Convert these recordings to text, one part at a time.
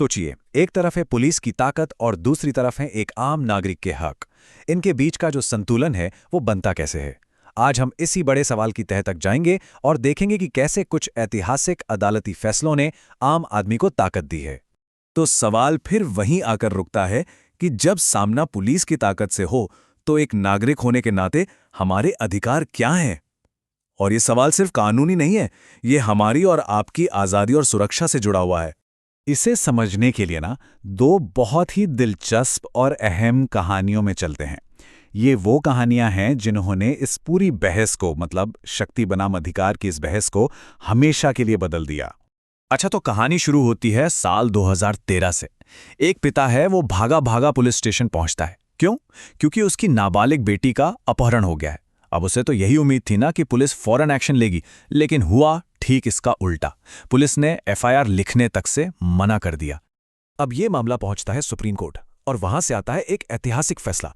सोचिए, एक तरफ है पुलिस की ताकत और दूसरी तरफ है एक आम नागरिक के हक। इनके बीच का जो संतुलन है वो बनता कैसे है? आज हम इसी बड़े सवाल की तह तक जाएंगे और देखेंगे कि कैसे कुछ ऐतिहासिक अदालती फैसलों ने आम आदमी को ताकत दी है। तो सवाल फिर वहीं आकर रुकता है कि जब सामना पुलिस की ताकत से हो तो एक नागरिक होने के नाते हमारे अधिकार क्या हैं? और ये सवाल सिर्फ कानूनी नहीं है, ये हमारी और आपकी आज़ादी और सुरक्षा से जुड़ा हुआ है। इसे समझने के लिए दो बहुत ही दिलचस्प और अहम कहानियों में चलते हैं। ये वो कहानियां हैं जिन्होंने इस पूरी बहस को, मतलब शक्ति बनाम अधिकार की इस बहस को, हमेशा के लिए बदल दिया। अच्छा, तो कहानी शुरू होती है साल 2013 से। एक पिता है, वो भागा भागा पुलिस स्टेशन पहुंचता है। क्यों? क्योंकि उसकी नाबालिग बेटी का अपहरण हो गया है। अब उसे तो यही उम्मीद थी कि पुलिस फौरन एक्शन लेगी, लेकिन हुआ ठीक इसका उल्टा। पुलिस ने एफआईआर लिखने तक से मना कर दिया। अब ये मामला पहुंचता है सुप्रीम कोर्ट और वहां से आता है एक ऐतिहासिक फैसला।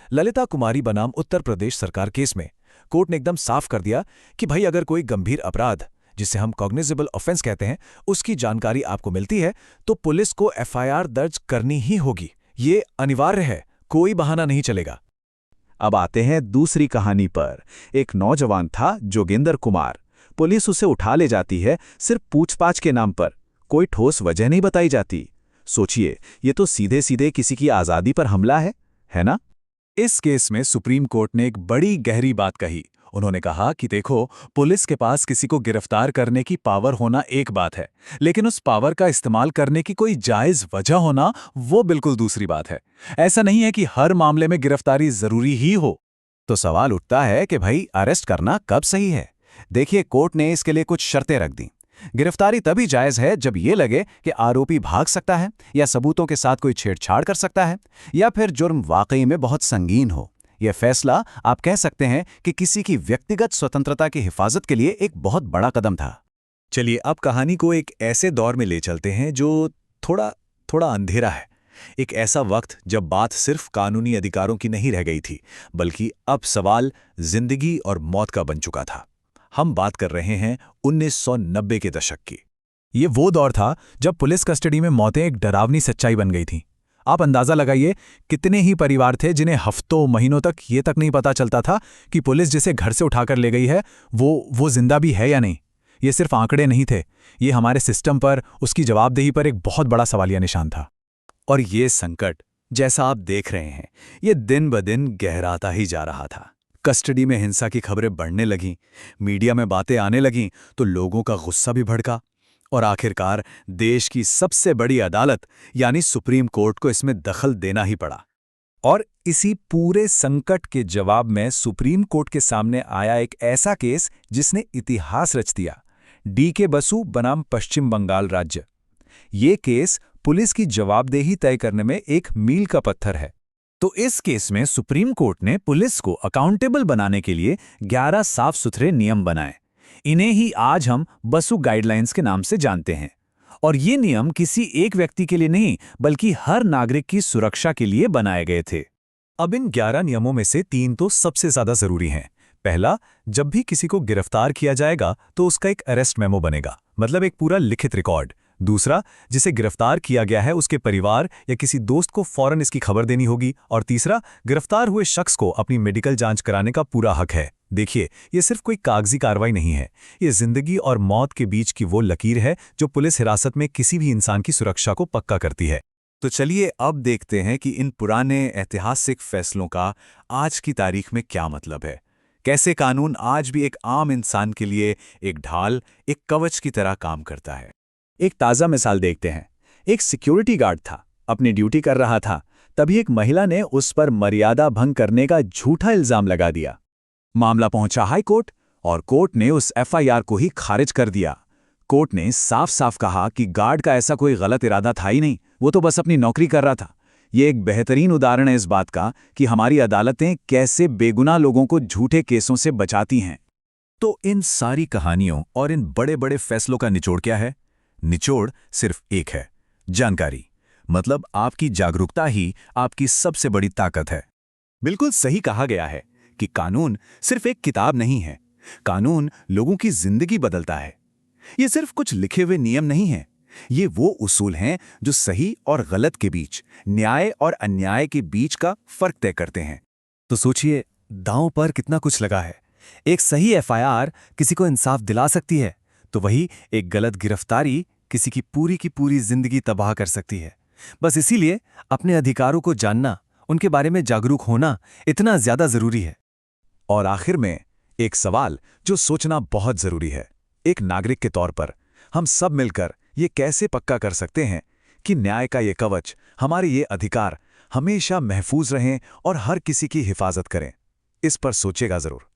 ललिता कुमारी बनाम उत्तर प्रदेश सरकार केस में कोर्ट ने एकदम साफ कर दिया कि भाई, अगर कोई गंभीर अपराध, जिसे हम कॉग्निजेबल ऑफेंस कहते हैं, उसकी जानकारी आपको मिलती है तो पुलिस को एफआईआर दर्ज करनी ही होगी। ये अनिवार्य है, कोई बहाना नहीं चलेगा। अब आते हैं दूसरी कहानी पर। एक नौजवान था, जोगिंदर कुमार। पुलिस उसे उठा ले जाती है सिर्फ पूछताछ के नाम पर। कोई ठोस वजह नहीं बताई जाती। सोचिए, ये तो सीधे सीधे किसी की आज़ादी पर हमला है ना? इस केस में सुप्रीम कोर्ट ने एक बड़ी गहरी बात कही। उन्होंने कहा कि देखो, पुलिस के पास किसी को गिरफ्तार करने की पावर होना एक बात है, लेकिन उस पावर का इस्तेमाल करने की कोई जायज वजह होना वो बिल्कुल दूसरी बात है। ऐसा नहीं है कि हर मामले में गिरफ्तारी जरूरी ही हो। तो सवाल उठता है कि भाई, अरेस्ट करना कब सही है? देखिए, कोर्ट ने इसके लिए कुछ शर्तें रख दी। गिरफ्तारी तभी जायज है जब ये लगे कि आरोपी भाग सकता है, या सबूतों के साथ कोई छेड़छाड़ कर सकता है, या फिर जुर्म वाकई में बहुत संगीन हो। यह फैसला, आप कह सकते हैं कि किसी की व्यक्तिगत स्वतंत्रता की हिफाजत के लिए एक बहुत बड़ा कदम था। चलिए, अब कहानी को एक ऐसे दौर में ले चलते हैं जो थोड़ा अंधेरा है। एक ऐसा वक्त जब बात सिर्फ कानूनी अधिकारों की नहीं रह गई थी, बल्कि अब सवाल जिंदगी और मौत का बन चुका था। हम बात कर रहे हैं 1990 के दशक की। ये वो दौर था जब पुलिस कस्टडी में मौतें एक डरावनी सच्चाई बन गई थीं। आप अंदाजा लगाइए, कितने ही परिवार थे जिन्हें हफ्तों महीनों तक ये तक नहीं पता चलता था कि पुलिस जिसे घर से उठाकर ले गई है वो जिंदा भी है या नहीं। ये सिर्फ आंकड़े नहीं थे, ये हमारे सिस्टम पर, उसकी जवाबदेही पर एक बहुत बड़ा सवालिया निशान था। और ये संकट, जैसा आप देख रहे हैं, ये दिन ब दिन गहराता ही जा रहा था। कस्टडी में हिंसा की खबरें बढ़ने लगीं, मीडिया में बातें आने लगीं, तो लोगों का गुस्सा भी भड़का और आखिरकार देश की सबसे बड़ी अदालत यानी सुप्रीम कोर्ट को इसमें दखल देना ही पड़ा। और इसी पूरे संकट के जवाब में सुप्रीम कोर्ट के सामने आया एक ऐसा केस जिसने इतिहास रच दिया। डीके बसु बनाम पश्चिम बंगाल राज्य। ये केस पुलिस की जवाबदेही तय करने में एक मील का पत्थर है। तो इस केस में सुप्रीम कोर्ट ने पुलिस को अकाउंटेबल बनाने के लिए 11 साफ सुथरे नियम बनाए। इन्हें ही आज हम बसु गाइडलाइंस के नाम से जानते हैं। और ये नियम किसी एक व्यक्ति के लिए नहीं, बल्कि हर नागरिक की सुरक्षा के लिए बनाए गए थे। अब इन 11 नियमों में से 3 तो सबसे ज्यादा जरूरी हैं। पहला, जब भी किसी को गिरफ्तार किया जाएगा तो उसका एक अरेस्ट मेमो बनेगा, मतलब एक पूरा लिखित रिकॉर्ड। दूसरा, जिसे गिरफ्तार किया गया है उसके परिवार या किसी दोस्त को फौरन इसकी खबर देनी होगी। और तीसरा, गिरफ्तार हुए शख्स को अपनी मेडिकल जांच कराने का पूरा हक है। देखिए, ये सिर्फ कोई कागजी कार्रवाई नहीं है, ये जिंदगी और मौत के बीच की वो लकीर है जो पुलिस हिरासत में किसी भी इंसान की सुरक्षा को पक्का करती है। तो चलिए अब देखते हैं कि इन पुराने ऐतिहासिक फैसलों का आज की तारीख में क्या मतलब है। कैसे कानून आज भी एक आम इंसान के लिए एक ढाल, एक कवच की तरह काम करता है। एक ताज़ा मिसाल देखते हैं। एक सिक्योरिटी गार्ड था, अपनी ड्यूटी कर रहा था, तभी एक महिला ने उस पर मर्यादा भंग करने का झूठा इल्जाम लगा दिया। मामला पहुंचा हाई कोर्ट और कोर्ट ने उस एफआईआर को ही खारिज कर दिया। कोर्ट ने साफ साफ कहा कि गार्ड का ऐसा कोई गलत इरादा था ही नहीं, वो तो बस अपनी नौकरी कर रहा था। ये एक बेहतरीन उदाहरण है इस बात का कि हमारी अदालतें कैसे बेगुनाह लोगों को झूठे केसों से बचाती हैं। तो इन सारी कहानियों और इन बड़े बड़े फैसलों का निचोड़ क्या है? निचोड़ सिर्फ एक है, जानकारी। मतलब आपकी जागरूकता ही आपकी सबसे बड़ी ताकत है। बिल्कुल सही कहा गया है कि कानून सिर्फ एक किताब नहीं है, कानून लोगों की जिंदगी बदलता है। ये सिर्फ कुछ लिखे हुए नियम नहीं है, ये वो उसूल हैं जो सही और गलत के बीच, न्याय और अन्याय के बीच का फर्क तय करते हैं। तो सोचिए, दांव पर कितना कुछ लगा है। एक सही एफआईआर किसी को इंसाफ दिला सकती है, तो वही एक गलत गिरफ्तारी किसी की पूरी जिंदगी तबाह कर सकती है। बस इसीलिए अपने अधिकारों को जानना, उनके बारे में जागरूक होना इतना ज्यादा जरूरी है। और आखिर में एक सवाल जो सोचना बहुत जरूरी है। एक नागरिक के तौर पर हम सब मिलकर ये कैसे पक्का कर सकते हैं कि न्याय का ये कवच, हमारे ये अधिकार हमेशा महफूज रहें और हर किसी की हिफाजत करें? इस पर सोचेगा जरूर।